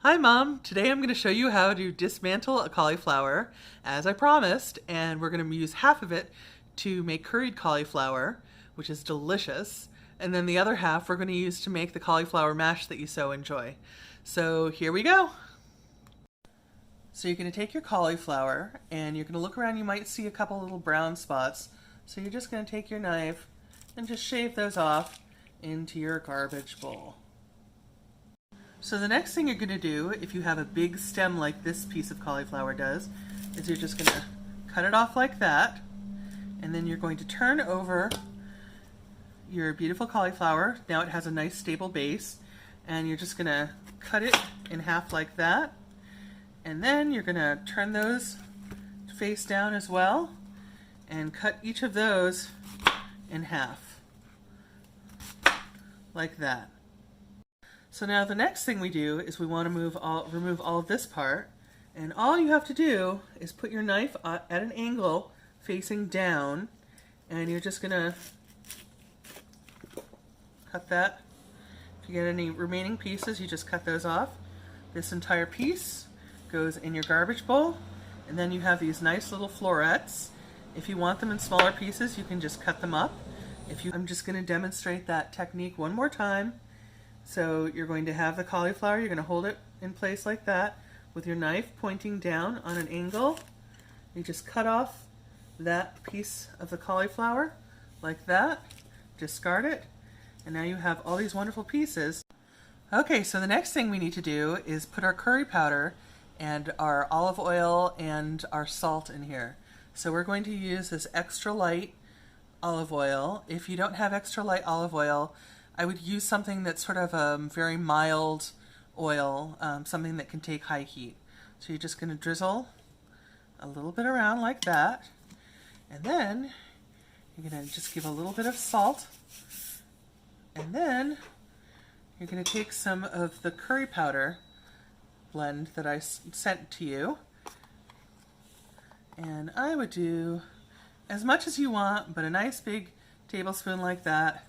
Hi Mom! Today I'm going to show you how to dismantle a cauliflower as I promised, and we're going to use half of it to make curried cauliflower, which is delicious, and then the other half we're going to use to make the cauliflower mash that you so enjoy. So here we go! So you're going to take your cauliflower and you're going to look around. You might see a couple little brown spots, so you're just going to take your knife and just shave those off into your garbage bowl. So the next thing you're going to do, if you have a big stem like this piece of cauliflower does, is you're just going to cut it off like that, and then you're going to turn over your beautiful cauliflower. Now it has a nice stable base, and you're just going to cut it in half like that, and then you're going to turn those face down as well and cut each of those in half like that. So now the next thing we do is we want to remove all of this part, and all you have to do is put your knife at an angle facing down, and you're just going to cut that. If you get any remaining pieces, you just cut those off. This entire piece goes in your garbage bowl, and then you have these nice little florets. If you want them in smaller pieces, you can just cut them up. I'm just going to demonstrate that technique one more time. So you're going to have the cauliflower, you're going to hold it in place like that with your knife pointing down on an angle. You just cut off that piece of the cauliflower like that, discard it, and now you have all these wonderful pieces. Okay, so the next thing we need to do is put our curry powder and our olive oil and our salt in here. So we're going to use this extra light olive oil. If you don't have extra light olive oil, I would use something that's sort of a very mild oil, something that can take high heat. So you're just going to drizzle a little bit around like that, and then you're going to just give a little bit of salt, and then you're going to take some of the curry powder blend that I sent to you, and I would do as much as you want, but a nice big tablespoon like that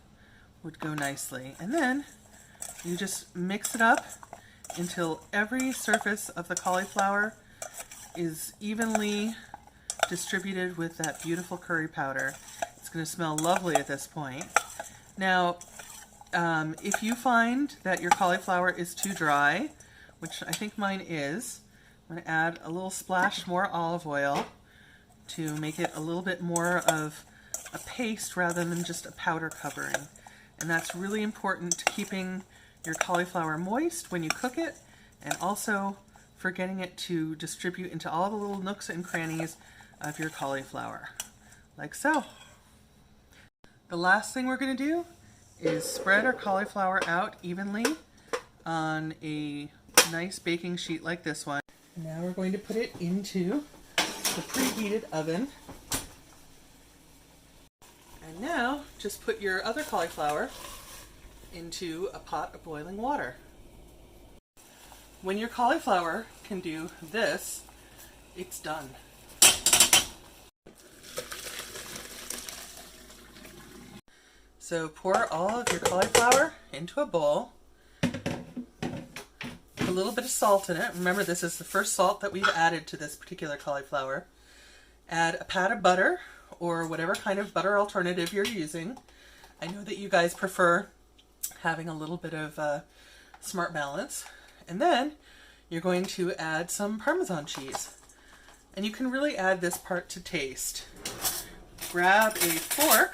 would go nicely. And then you just mix it up until every surface of the cauliflower is evenly distributed with that beautiful curry powder. It's going to smell lovely at this point. Now, if you find that your cauliflower is too dry, which I think mine is, I'm going to add a little splash more olive oil to make it a little bit more of a paste rather than just a powder covering. And that's really important to keeping your cauliflower moist when you cook it, and also for getting it to distribute into all the little nooks and crannies of your cauliflower, like so. The last thing we're going to do is spread our cauliflower out evenly on a nice baking sheet like this one. Now we're going to put it into the preheated oven. And now, just put your other cauliflower into a pot of boiling water. When your cauliflower can do this, it's done. So pour all of your cauliflower into a bowl. Put a little bit of salt in it. Remember, this is the first salt that we've added to this particular cauliflower. Add a pat of butter, or whatever kind of butter alternative you're using. I know that you guys prefer having a little bit of smart balance. And then you're going to add some Parmesan cheese. And you can really add this part to taste. Grab a fork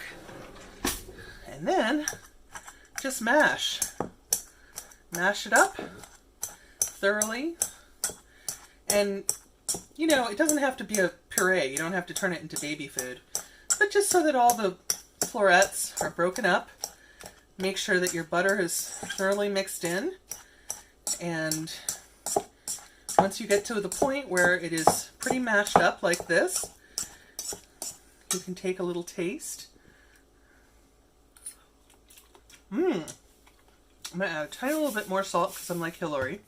and then just mash. Mash it up thoroughly. And you know, it doesn't have to be a puree. You don't have to turn it into baby food. But just so that all the florets are broken up, make sure that your butter is thoroughly mixed in. And once you get to the point where it is pretty mashed up like this, you can take a little taste. I'm going to add a tiny little bit more salt because I'm like Hilary.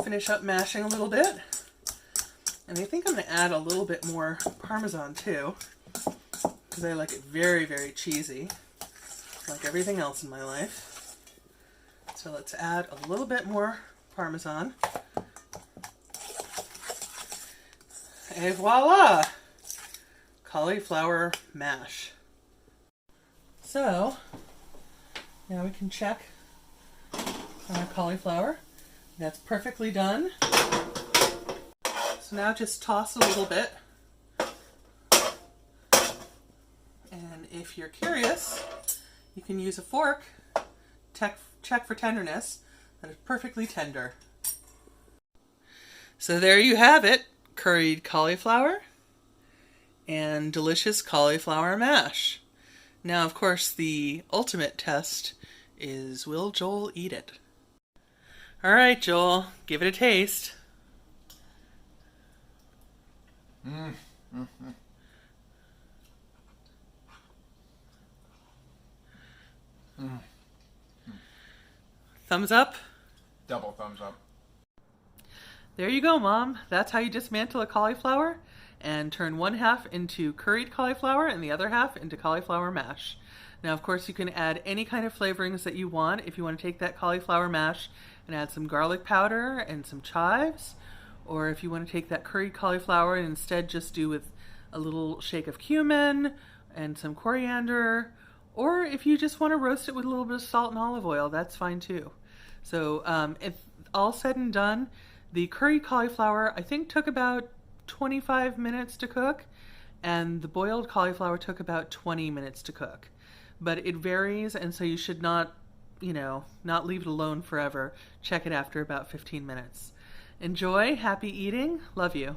Finish up mashing a little bit, and I think I'm going to add a little bit more Parmesan too, because I like it very, very cheesy, like everything else in my life. So let's add a little bit more Parmesan. Et voila! Cauliflower mash. So, now we can check on our cauliflower. That's perfectly done. So now just toss a little bit. And if you're curious, you can use a fork, check for tenderness. That is perfectly tender. So there you have it, curried cauliflower and delicious cauliflower mash. Now, of course, the ultimate test is, will Joel eat it? All right, Joel, give it a taste. Thumbs up? Double thumbs up. There you go, Mom. That's how you dismantle a cauliflower and turn one half into curried cauliflower and the other half into cauliflower mash. Now, of course, you can add any kind of flavorings that you want. If you want to take that cauliflower mash and add some garlic powder and some chives, or if you want to take that curried cauliflower and instead just do with a little shake of cumin and some coriander, or if you just want to roast it with a little bit of salt and olive oil, that's fine too. So if all said and done, the curried cauliflower I think took about 25 minutes to cook, and the boiled cauliflower took about 20 minutes to cook. But it varies, and so you should not, not leave it alone forever. Check it after about 15 minutes. Enjoy, happy eating, love you.